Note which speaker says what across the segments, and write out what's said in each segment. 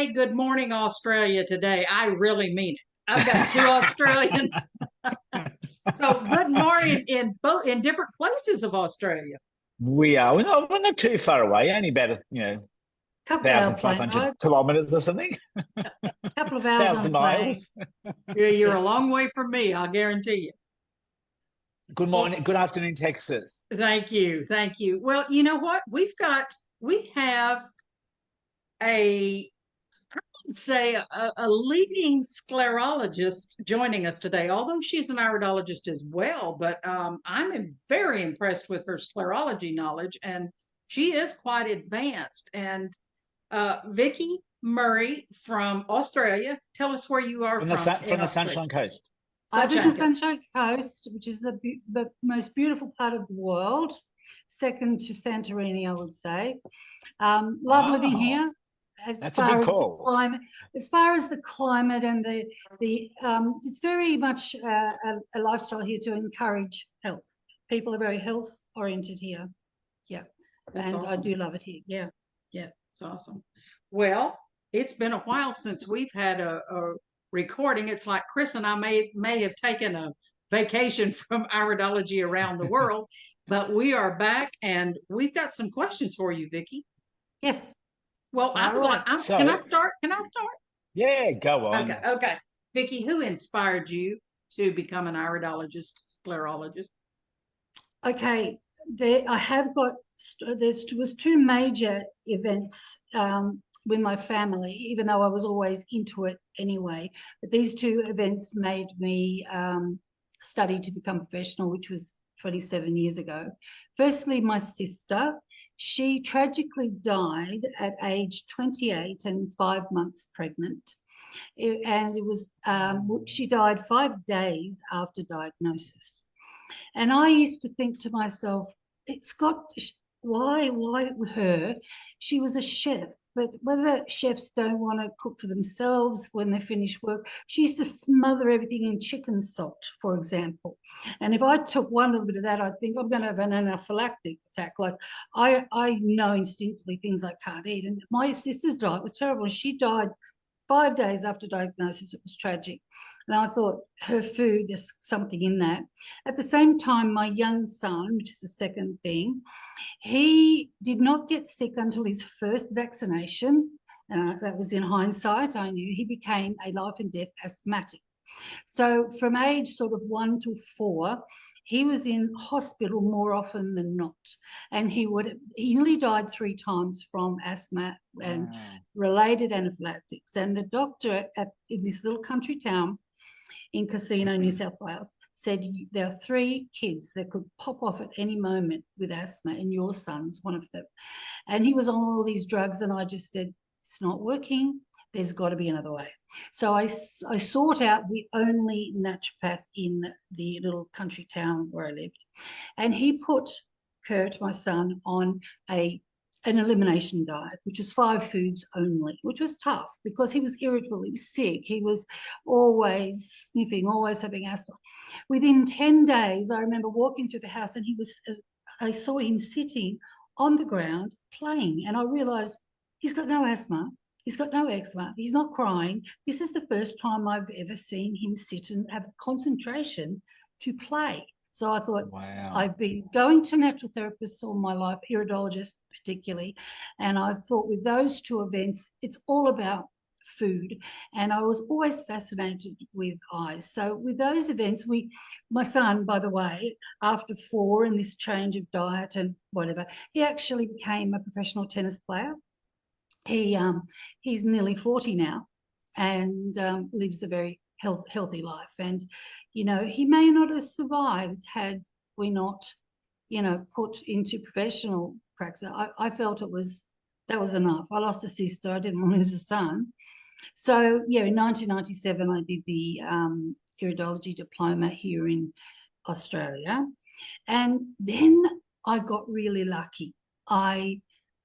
Speaker 1: say good morning, Australia today, I really mean it. I've got two Australians. So good morning in different places of Australia.
Speaker 2: We are. We're not too far away. Only about
Speaker 3: Couple of hour plane
Speaker 2: 1,500
Speaker 3: ride,
Speaker 2: kilometres or something.
Speaker 3: couple of hours on a
Speaker 2: Thousand
Speaker 3: plane.
Speaker 2: miles.
Speaker 1: You're a long way from me, I'll guarantee you.
Speaker 2: Good
Speaker 1: Well,
Speaker 2: morning. Good afternoon, Texas.
Speaker 1: thank you. Thank you. Well, you know what? We have a, I would say, a leading sclerologist joining us today, although she's an iridologist as well. But I'm very impressed with her sclerology knowledge, and she is quite advanced. And Vicky Murray from Australia, tell us where you are
Speaker 2: From the
Speaker 1: from
Speaker 2: sun,
Speaker 1: in
Speaker 2: from the
Speaker 1: Australia.
Speaker 2: Sunshine Coast.
Speaker 3: I live in the
Speaker 1: Sunshine.
Speaker 3: Sunshine Coast, which is the most beautiful part of the world, second to Santorini, I would say. Love living
Speaker 2: Wow.
Speaker 3: here. As
Speaker 2: That's a
Speaker 3: far
Speaker 2: big
Speaker 3: as the
Speaker 2: call.
Speaker 3: climate, and the it's very much a lifestyle here to encourage health. People are very health oriented here. Yeah,
Speaker 1: That's
Speaker 3: and I
Speaker 1: awesome.
Speaker 3: do love it here. Yeah, yeah.
Speaker 1: It's awesome. Well, it's been a while since we've had a recording. It's like Chris and I may have taken a vacation from iridology around the world, but we are back and we've got some questions for you, Vicky.
Speaker 3: Yes,
Speaker 1: Well, I
Speaker 3: far
Speaker 1: would like.
Speaker 3: away.
Speaker 1: Can I
Speaker 2: So,
Speaker 1: start? Can I start?
Speaker 2: yeah, go
Speaker 1: Okay.
Speaker 2: on.
Speaker 1: Okay. Vicky, who inspired you to become an iridologist, sclerologist?
Speaker 3: Okay, I have got, there was two major events with my family, even though I was always into it anyway. But these two events made me study to become professional, which was 27 years ago. Firstly, my sister, she tragically died at age 28 and 5 months pregnant. And it was, she died 5 days after diagnosis. And I used to think to myself, it's got, why her? She was a chef, but whether chefs don't want to cook for themselves when they finish work, she used to smother everything in chicken salt, for example. And if I took one little bit of that, I'd think I'm going to have an anaphylactic attack. Like I know instinctively things I can't eat. And my sister's diet was terrible. She died 5 days after diagnosis. It was tragic. And I thought her food, there's something in that. At the same time, my young son, which is the second thing, he did not get sick until his first vaccination. That was in hindsight. I knew he became a life and death asthmatic. So from age sort of 1 to 4, he was in hospital more often than not. And he nearly died 3 times from asthma and related anaphylactics. And the doctor in this little country town in Casino, New South Wales, said there are 3 kids that could pop off at any moment with asthma, and your son's one of them. And he was on all these drugs, and I just said, it's not working. There's got to be another way. So I sought out the only naturopath in the little country town where I lived. And he put Kurt, my son, on an elimination diet, which was 5 foods only, which was tough because he was irritable, he was sick, he was always sniffing, always having asthma. Within 10 days, I remember walking through the house and I saw him sitting on the ground playing, and I realized he's got no asthma, he's got no eczema, he's not crying. This is the first time I've ever seen him sit and have concentration to play. So I thought,
Speaker 2: Wow.
Speaker 3: I've been going to natural therapists all my life, iridologists particularly, and I thought with those 2 events, it's all about food. And I was always fascinated with eyes. So with those events, my son, by the way, after 4 and this change of diet and whatever, he actually became a professional tennis player. He's nearly 40 now and lives a very healthy life. And, he may not have survived had we not, put into professional practice. I felt that was enough. I lost a sister. I didn't want to lose a son. So, yeah, in 1997, I did the Iridology diploma here in Australia. And then I got really lucky. I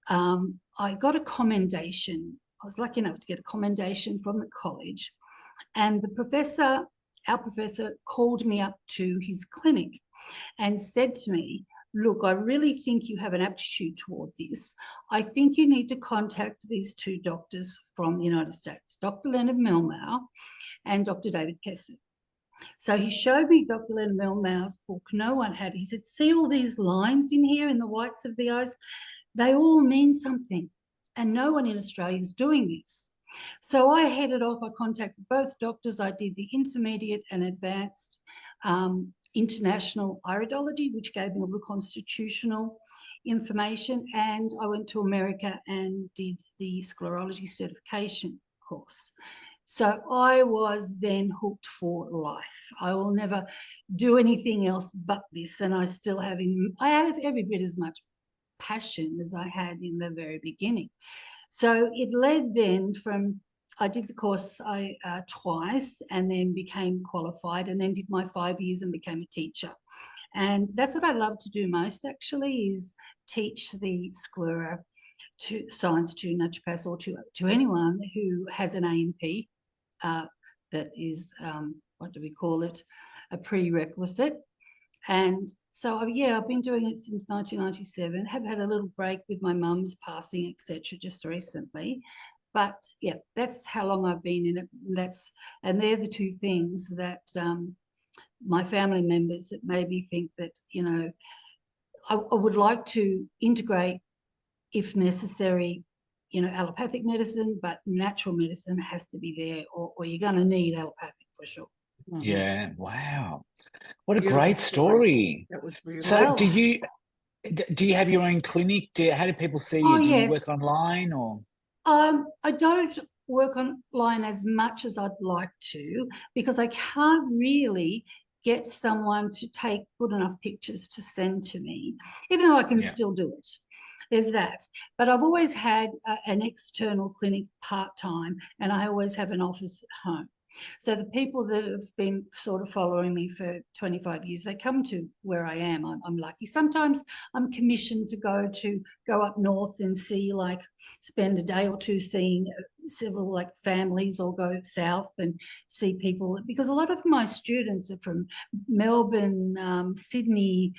Speaker 3: got a commendation. I was lucky enough to get a commendation from the college. And our professor called me up to his clinic and said to me, look, I really think you have an aptitude toward this. I think you need to contact these two doctors from the United States, Dr. Leonard Milmau and Dr. David Kesset. So he showed me Dr. Leonard Milmau's book. No one had. He said, see all these lines in here in the whites of the eyes? They all mean something. And no one in Australia is doing this. So I headed off. I contacted both doctors. I did the intermediate and advanced international iridology, which gave me all the constitutional information. And I went to America and did the sclerology certification course. So I was then hooked for life. I will never do anything else but this. And I still have, I have every bit as much passion as I had in the very beginning. So it led then from, I did the course twice and then became qualified and then did my 5 years and became a teacher. And that's what I love to do most actually, is teach the sclera to science to naturopaths or to anyone who has an AMP that is, what do we call it, a prerequisite. And so, yeah, I've been doing it since 1997, have had a little break with my mum's passing, etc., just recently. But yeah, that's how long I've been in it. And they're the two things that my family members that made me think that, you know, I would like to integrate, if necessary, you know, allopathic medicine, but natural medicine has to be there, or you're going to need allopathic for sure.
Speaker 2: Yeah. Wow. What a
Speaker 1: Beautiful
Speaker 2: great story.
Speaker 1: That was beautiful.
Speaker 2: So
Speaker 3: Well,
Speaker 2: do you have your own clinic? How do people see you?
Speaker 3: Oh,
Speaker 2: Do you
Speaker 3: yes.
Speaker 2: work online or?
Speaker 3: I don't work online as much as I'd like to, because I can't really get someone to take good enough pictures to send to me, even though I can still do it. There's that. But I've always had an external clinic part-time, and I always have an office at home. So the people that have been sort of following me for 25 years, they come to where I am. I'm lucky. Sometimes I'm commissioned to go up north and see, like, spend a day or two seeing several like families, or go south and see people, because a lot of my students are from Melbourne, Sydney,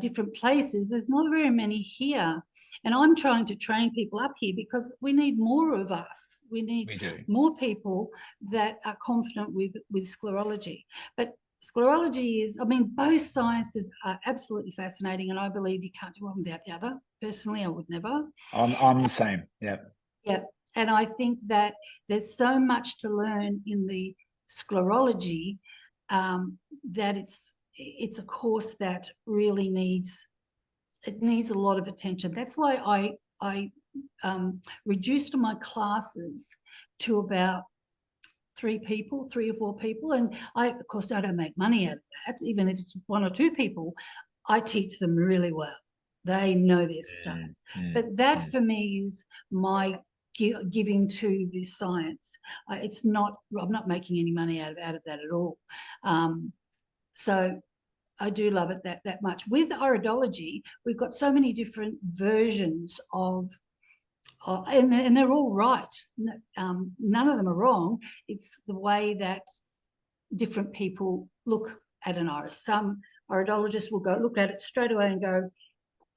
Speaker 3: different places. There's not very many here, and I'm trying to train people up here because we need more of us. We need more people that are confident with sclerology. But sclerology is, I mean, both sciences are absolutely fascinating, and I believe you can't do one without the other. Personally, I would never.
Speaker 2: I'm the same. Yeah.
Speaker 3: Yeah. And I think that there's so much to learn in the sclerology that it's a course that really needs a lot of attention. That's why I reduced my classes to about 3 or 4 people. And of course, I don't make money out of that. Even if it's 1 or 2 people, I teach them really well. They know their stuff. But that for me is my giving to the science. It's not, I'm not making any money out of that at all. So I do love it that much. With iridology, we've got so many different versions of, and they're all right. None of them are wrong. It's the way that different people look at an iris. Some iridologists will go look at it straight away and go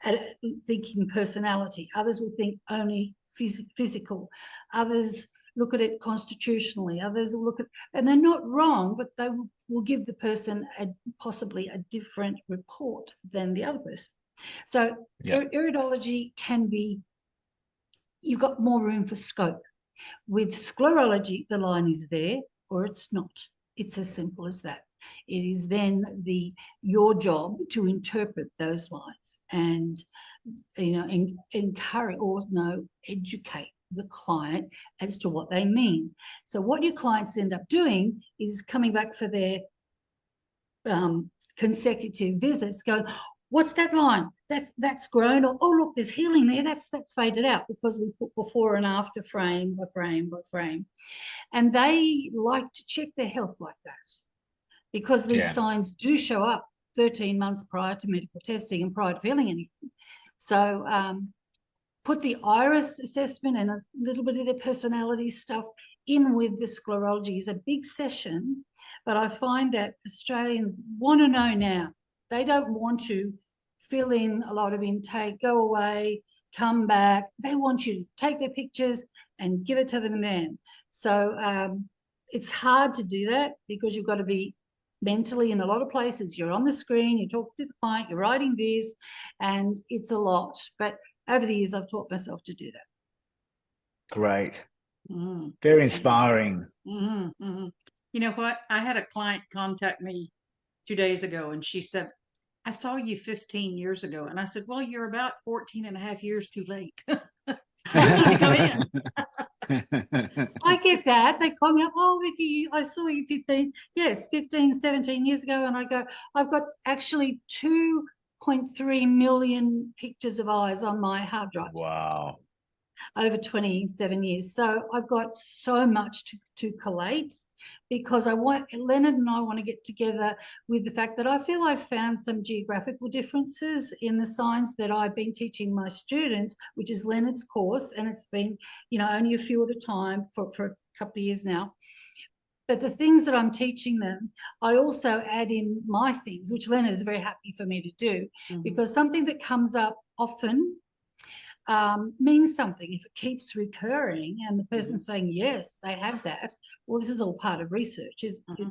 Speaker 3: at it thinking personality. Others will think only physical. Others look at it constitutionally. Others will look at, and they're not wrong, but they will give the person possibly a different report than the other person. So iridology can be, you've got more room for scope. With sclerology, the line is there or it's not. It's as simple as that. It is then your job to interpret those lines and, you know, encourage or educate the client as to what they mean. So what your clients end up doing is coming back for their consecutive visits, going, what's that line? That's grown. Or, oh, look, there's healing there. That's faded out, because we put before and after frame by frame by frame. And they like to check their health like that, because these signs do show up 13 months prior to medical testing and prior to feeling anything. So put the iris assessment and a little bit of their personality stuff in with the sclerology. Is a big session, but I find that Australians want to know now. They don't want to fill in a lot of intake, go away, come back. They want you to take their pictures and give it to them then. So it's hard to do that because you've got to be mentally in a lot of places. You're on the screen, you talk to the client, you're writing this, and it's a lot. But over the years, I've taught myself to do that.
Speaker 2: Great.
Speaker 1: Mm.
Speaker 2: Very inspiring.
Speaker 1: Mm-hmm, mm-hmm. You know what? I had a client contact me 2 days ago, and she said, I saw you 15 years ago. And I said, well, you're about 14 and a half years too late. You need to come in.
Speaker 3: I get that. They call me up, oh, Vicky, I saw you 15, 17 years ago. And I go, I've got actually 2.3 million pictures of eyes on my hard drives.
Speaker 2: Wow.
Speaker 3: Over 27 years. So I've got so much to collate because Leonard and I want to get together with the fact that I feel I've found some geographical differences in the science that I've been teaching my students, which is Leonard's course. And it's been, only a few at a time for a couple of years now. But the things that I'm teaching them, I also add in my things, which Leonard is very happy for me to do, because something that comes up often means something. If it keeps recurring and the person's saying, yes, they have that, well, this is all part of research, isn't it?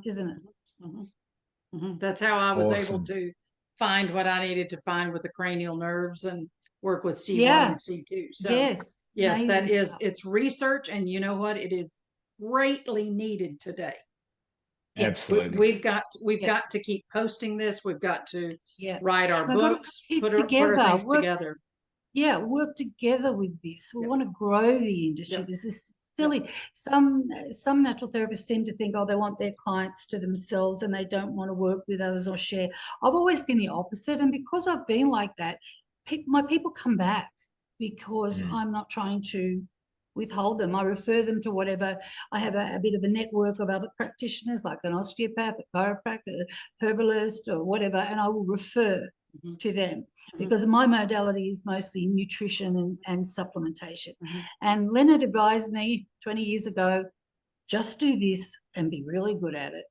Speaker 1: That's how I was able
Speaker 2: Awesome.
Speaker 1: to find what I needed to find with the cranial nerves and work with C1 and C2. So
Speaker 3: yes,
Speaker 1: that is,
Speaker 3: stuff.
Speaker 1: it's research, and you know what? It is greatly needed today.
Speaker 2: Absolutely.
Speaker 1: We've got to keep posting this. We've got to write our books, put our things together.
Speaker 3: Yeah, work together with this. We want to grow the industry. This is silly. Some natural therapists seem to think, oh, they want their clients to themselves and they don't want to work with others or share. I've always been the opposite, and because I've been like that, my people come back because I'm not trying to withhold them. I refer them to whatever. I have a bit of a network of other practitioners, like an osteopath, a chiropractor, a herbalist, or whatever, and I will refer to them because my modality is mostly nutrition and supplementation. And Leonard advised me 20 years ago, just do this and be really good at it.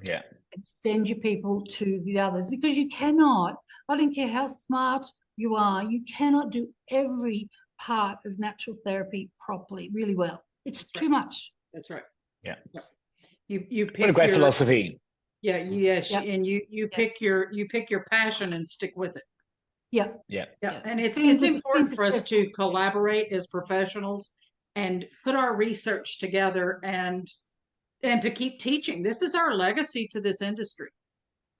Speaker 2: Yeah.
Speaker 3: And send your people to the others, because you cannot, I don't care how smart you are, you cannot do every part of natural therapy properly, really well. It's too much.
Speaker 1: That's right.
Speaker 2: Yeah.
Speaker 1: You pick
Speaker 2: what a great philosophy.
Speaker 1: Yeah, yes, and you pick your passion and stick with it.
Speaker 3: Yeah.
Speaker 1: And it's important for us to collaborate as professionals and put our research together and to keep teaching. This is our legacy to this industry.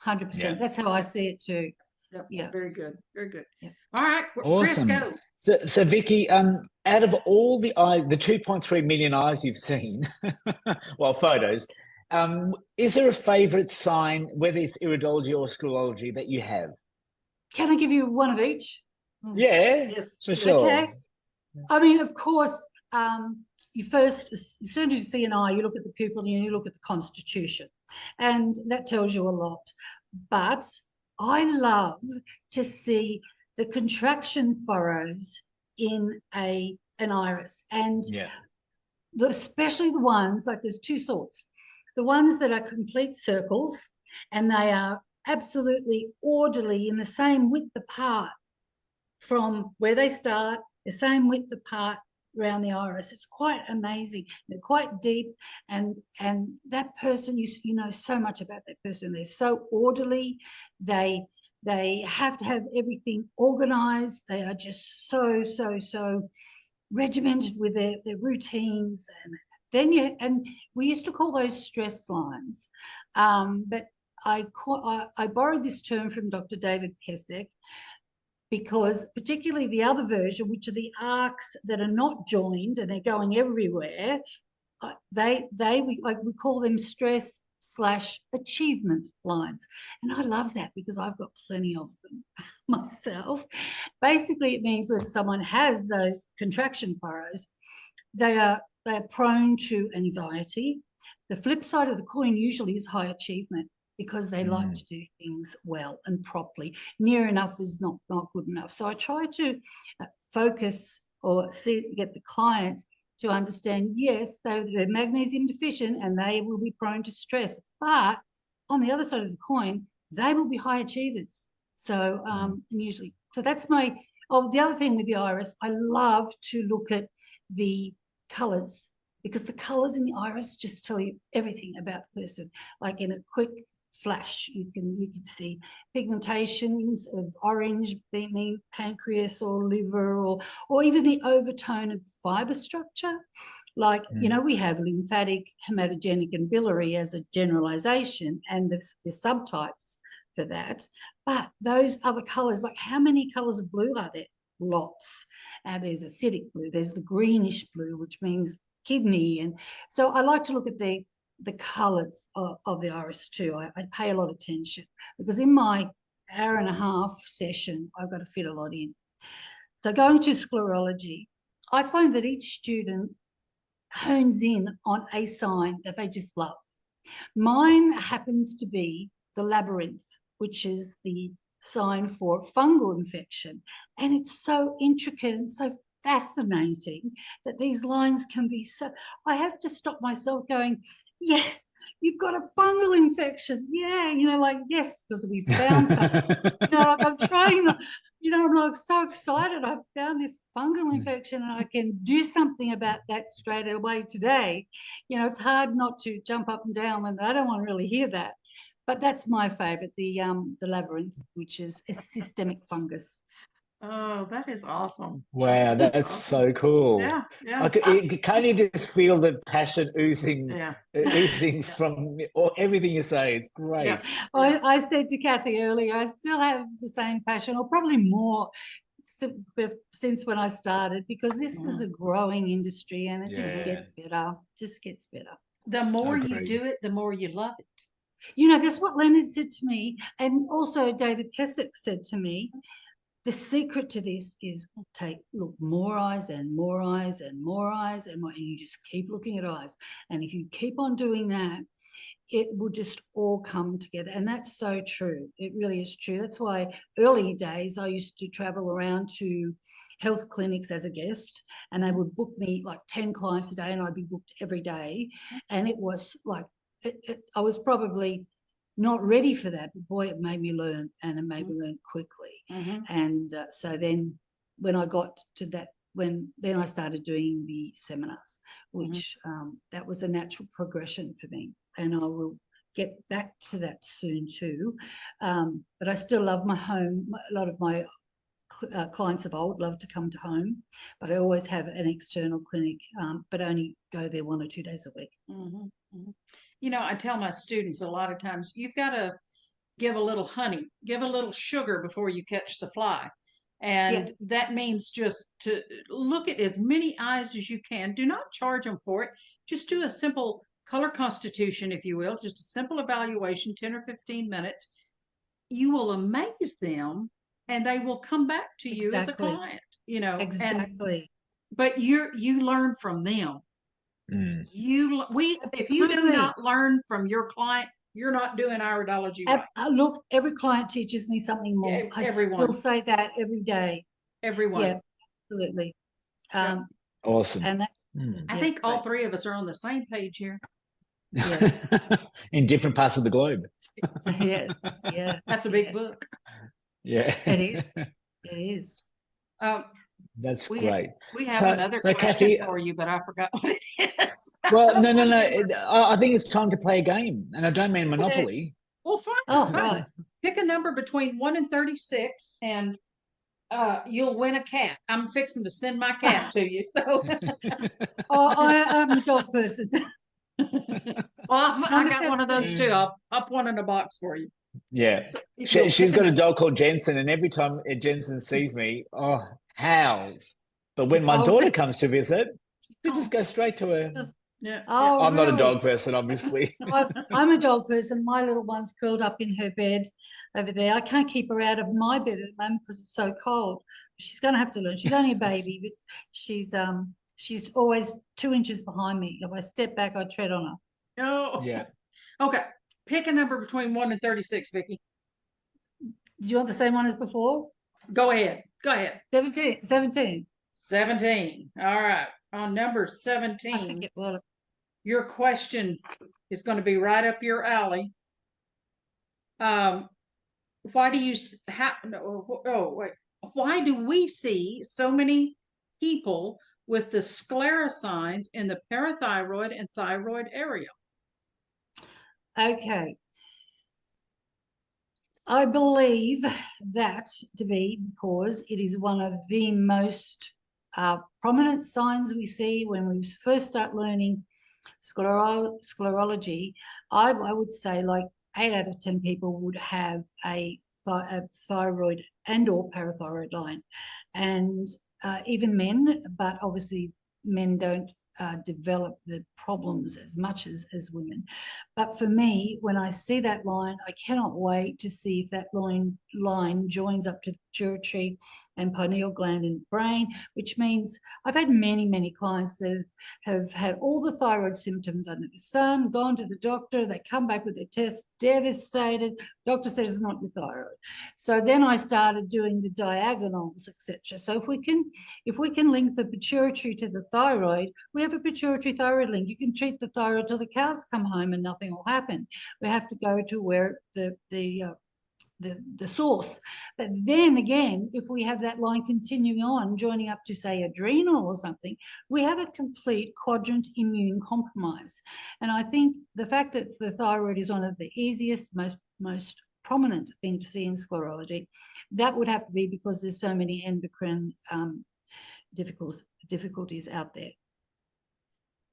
Speaker 3: 100%. That's how I see it too.
Speaker 1: Yeah. Very good. Very good. All right,
Speaker 2: Awesome.
Speaker 1: Chris, go.
Speaker 2: So Vicky, out of all the 2.3 million eyes you've seen, well, photos, is there a favorite sign, whether it's iridology or sclerology, that you have?
Speaker 3: Can I give you one of each?
Speaker 2: Yeah, yes, for sure.
Speaker 3: Okay. I mean, of course, you first, as soon as you see an eye, you look at the pupil and you look at the constitution, and that tells you a lot. But I love to see the contraction furrows in an iris, and especially the ones, like there's two sorts. The ones that are complete circles and they are absolutely orderly in the same width apart from where they start, the same width apart around the iris. It's quite amazing. They're quite deep, and that person, you know so much about that person. They're so orderly. They have to have everything organized. They are just so regimented with their routines. And we used to call those stress lines, but I borrowed this term from Dr. David Pesek, because particularly the other version, which are the arcs that are not joined and they're going everywhere, we call them stress/achievement lines. And I love that because I've got plenty of them myself. Basically, it means when someone has those contraction furrows, they are prone to anxiety. The flip side of the coin usually is high achievement, because they like to do things well and properly. Near enough is not good enough. So I try to focus or get the client to understand, yes, they're magnesium deficient and they will be prone to stress. But on the other side of the coin, they will be high achievers. So usually, so that's my, oh, the other thing with the iris, I love to look at the colors, because the colors in the iris just tell you everything about the person. Like in a quick flash, you can see pigmentations of orange being pancreas or liver, or even the overtone of fiber structure. Like, you know, we have lymphatic, hematogenic, and biliary as a generalization, and the subtypes for that. But those other colors, like how many colors of blue are there? Lots. And there's acidic blue, there's the greenish blue, which means kidney. And so I like to look at the colors of the iris too. I pay a lot of attention, because in my hour and a half session, I've got to fit a lot in. So going to sclerology, I find that each student hones in on a sign that they just love. Mine happens to be the labyrinth, which is the sign for fungal infection. And it's so intricate and so fascinating that these lines can be so, I have to stop myself going, yes, you've got a fungal infection. Yeah, you know, like, yes, because we found something. You know, like I'm trying to, you know, I'm like so excited. I've found this fungal infection and I can do something about that straight away today. You know, it's hard not to jump up and down when I don't want to really hear that. But that's my favorite, the labyrinth, which is a systemic fungus.
Speaker 1: Oh, that is awesome.
Speaker 2: Wow, that's so cool.
Speaker 1: Yeah, yeah.
Speaker 2: Can't you just feel the passion oozing,
Speaker 1: Yeah.
Speaker 2: oozing from everything you say? It's great.
Speaker 1: Yeah.
Speaker 3: I said to Kathy earlier, I still have the same passion, or probably more, since when I started, because this is a growing industry and it just gets better,
Speaker 1: The more you
Speaker 2: Agreed.
Speaker 1: do it, the more you love it.
Speaker 3: You know, that's what Leonard said to me, and also David Keswick said to me. The secret to this is look more eyes and more eyes and more eyes and more, and you just keep looking at eyes. And if you keep on doing that, it will just all come together. And that's so true. It really is true. That's why early days I used to travel around to health clinics as a guest, and they would book me like 10 clients a day, and I'd be booked every day. And it was like, I was probably not ready for that, but boy, it made me learn, and it made me learn quickly. And so then when I got to that, then I started doing the seminars, which that was a natural progression for me, and I will get back to that soon too. But I still love my home. A lot of my clients of old love to come to home, but I always have an external clinic, but only go there 1 or 2 days a week.
Speaker 1: You know, I tell my students a lot of times, you've got to give a little honey, give a little sugar before you catch the fly. And that means just to look at as many eyes as you can. Do not charge them for it. Just do a simple color constitution, if you will, just a simple evaluation, 10 or 15 minutes. You will amaze them, and they will come back to you as a client, you know.
Speaker 3: Exactly.
Speaker 1: But you learn from them. If you do not learn from your client, you're not doing iridology right.
Speaker 3: Look, every client teaches me something more.
Speaker 1: Yeah,
Speaker 3: I
Speaker 1: everyone.
Speaker 3: still say that every day.
Speaker 1: Everyone.
Speaker 3: Yeah, absolutely.
Speaker 2: Awesome.
Speaker 3: And that,
Speaker 1: I think all three of us are on the same page here.
Speaker 2: In different parts of the globe.
Speaker 3: Yes, yeah.
Speaker 1: That's a big book.
Speaker 2: Yeah.
Speaker 3: It is. It is.
Speaker 2: That's great.
Speaker 1: We have another question
Speaker 2: Kathy,
Speaker 1: for you, but I forgot what it is.
Speaker 2: Well, no. I think it's time to play a game, and I don't mean Monopoly.
Speaker 1: Well, fine.
Speaker 3: Oh, right.
Speaker 1: Pick a number between 1 and 36, and you'll win a cat. I'm fixing to send my cat to you. So.
Speaker 3: I'm a dog person.
Speaker 1: I got one of those too. I'll put one in a box for you.
Speaker 2: Yeah.
Speaker 1: So
Speaker 2: she's got a dog called Jensen, and every time Jensen sees me, howls. But when my daughter comes to visit, she just goes straight to her. I'm not a dog person, obviously.
Speaker 3: I'm a dog person. My little one's curled up in her bed over there. I can't keep her out of my bed at the moment because it's so cold. She's going to have to learn. She's only a baby, but she's always 2 inches behind me. If I step back, I tread on her.
Speaker 1: Oh,
Speaker 2: yeah.
Speaker 1: Okay. Pick a number between 1 and 36, Vicky.
Speaker 3: Do you want the same one as before?
Speaker 1: Go ahead.
Speaker 3: 17.
Speaker 1: 17. All right. On number 17.
Speaker 3: I forget what.
Speaker 1: Your question is going to be right up your alley. why do you how no, oh wait, why do we see so many people with the sclera signs in the parathyroid and thyroid area?
Speaker 3: Okay. I believe that to be because it is one of the most prominent signs we see when we first start learning sclerology. I would say like 8 out of 10 people would have a thyroid and or parathyroid line, and even men, but obviously men don't develop the problems as much as women. But for me, when I see that line, I cannot wait to see if that line joins up to the pituitary and pineal gland in the brain, which means I've had many clients that have had all the thyroid symptoms under the sun, gone to the doctor, they come back with their tests devastated. Doctor says it's not your thyroid. So then I started doing the diagonals, etc. So if we can link the pituitary to the thyroid, we have a pituitary thyroid link. You can treat the thyroid till the cows come home and nothing will happen. We have to go to where the source. But then again, if we have that line continuing on, joining up to say adrenal or something, we have a complete quadrant immune compromise. And I think the fact that the thyroid is one of the easiest, most prominent thing to see in sclerology, that would have to be because there's so many endocrine difficulties out there.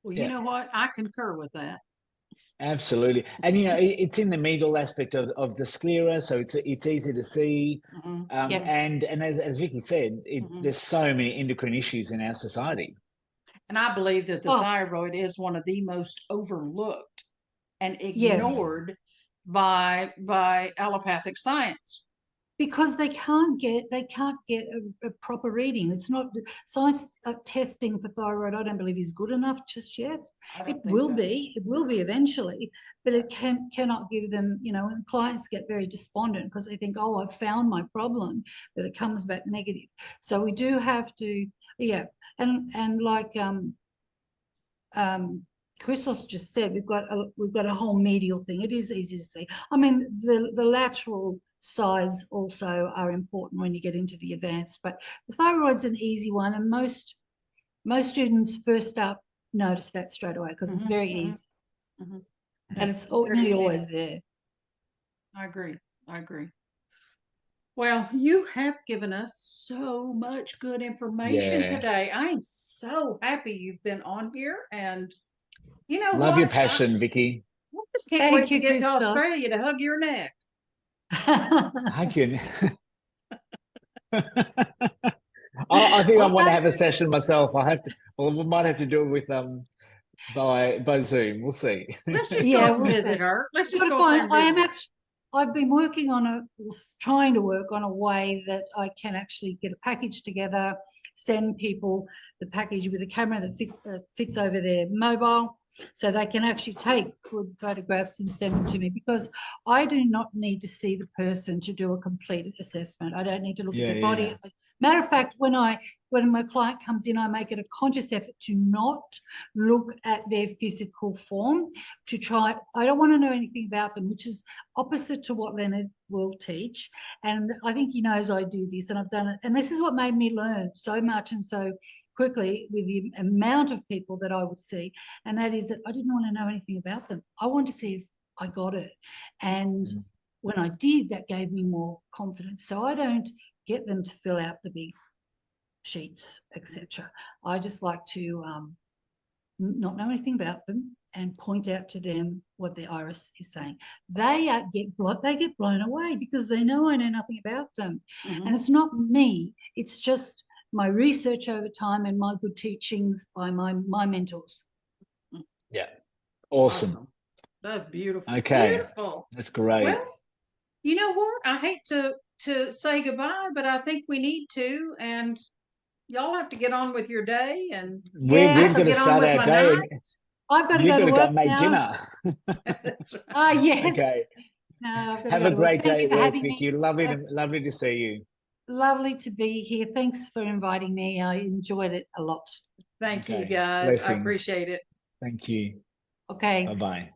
Speaker 1: Well, you know what? I concur with that.
Speaker 2: Absolutely. And, you know, it's in the medial aspect of the sclera, so it's easy to see. And as Vicky said, there's so many endocrine issues in our society.
Speaker 1: And I believe that the thyroid is one of the most overlooked and ignored by allopathic science. Because
Speaker 3: they can't get a proper reading. It's not science testing for thyroid. I don't believe is good enough just yet. It will be eventually, but it cannot give them. You know, and clients get very despondent because they think, oh, I've found my problem, but it comes back negative. So we do have to, and like Christos just said, we've got a whole medial thing. It is easy to see. I mean, the lateral sides also are important when you get into the advanced, but the thyroid's an easy one, and most students first up notice that straight away because it's very easy, and it's nearly always there.
Speaker 1: I agree. Well, you have given us so much good information today. I am so happy you've been on here, and you know,
Speaker 2: love your passion, Vicky.
Speaker 1: I just can't wait to get to Australia to hug your neck.
Speaker 2: I can. I think I want to have a session myself. We might have to do it with by Zoom. We'll see.
Speaker 1: Let's just go visit her. Let's just go.
Speaker 3: I've been trying to work on a way that I can actually get a package together, send people the package with a camera that fits over their mobile, so they can actually take good photographs and send them to me, because I do not need to see the person to do a complete assessment. I don't need to look at their body. Matter of fact, when my client comes in, I make it a conscious effort to not look at their physical form, I don't want to know anything about them, which is opposite to what Leonard will teach. And I think he knows I do this, and I've done it. And this is what made me learn so much and so quickly with the amount of people that I would see. And that is that I didn't want to know anything about them. I wanted to see if I got it. And when I did, that gave me more confidence. So I don't get them to fill out the big sheets, etc. I just like to not know anything about them and point out to them what the iris is saying. They get blown away because they know I know nothing about them. And it's not me, it's just my research over time and my good teachings by my mentors.
Speaker 2: Yeah. Awesome.
Speaker 1: That's beautiful.
Speaker 2: Okay.
Speaker 1: Beautiful.
Speaker 2: That's great.
Speaker 1: Well, you know what? I hate to say goodbye, but I think we need to, and y'all have to get on with your day, and
Speaker 2: we've got to start our day.
Speaker 3: I've got to go to work
Speaker 2: make
Speaker 3: now.
Speaker 2: Dinner.
Speaker 1: That's right.
Speaker 3: Yes.
Speaker 2: Okay.
Speaker 3: No,
Speaker 2: have a great day at work, Vicky. Lovely to see you.
Speaker 3: Lovely to be here. Thanks for inviting me. I enjoyed it a lot.
Speaker 1: Thank you, guys. Blessings. I appreciate it.
Speaker 2: Thank you.
Speaker 3: Okay.
Speaker 2: Bye-bye.